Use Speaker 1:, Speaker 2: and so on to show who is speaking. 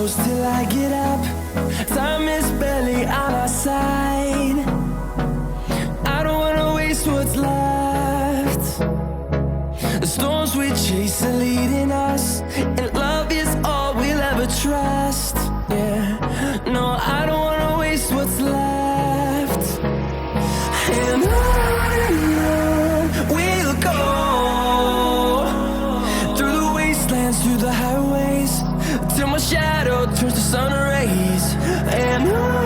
Speaker 1: close till I get up. Time is barely on our side. I don't wanna waste what's left. The storms we chase are leading us, and love is all we'll ever trust. Yeah, no, I don't wanna waste what's left. And on we'll go, through the wastelands, through the highways, till my shadow turns to sun rays. And on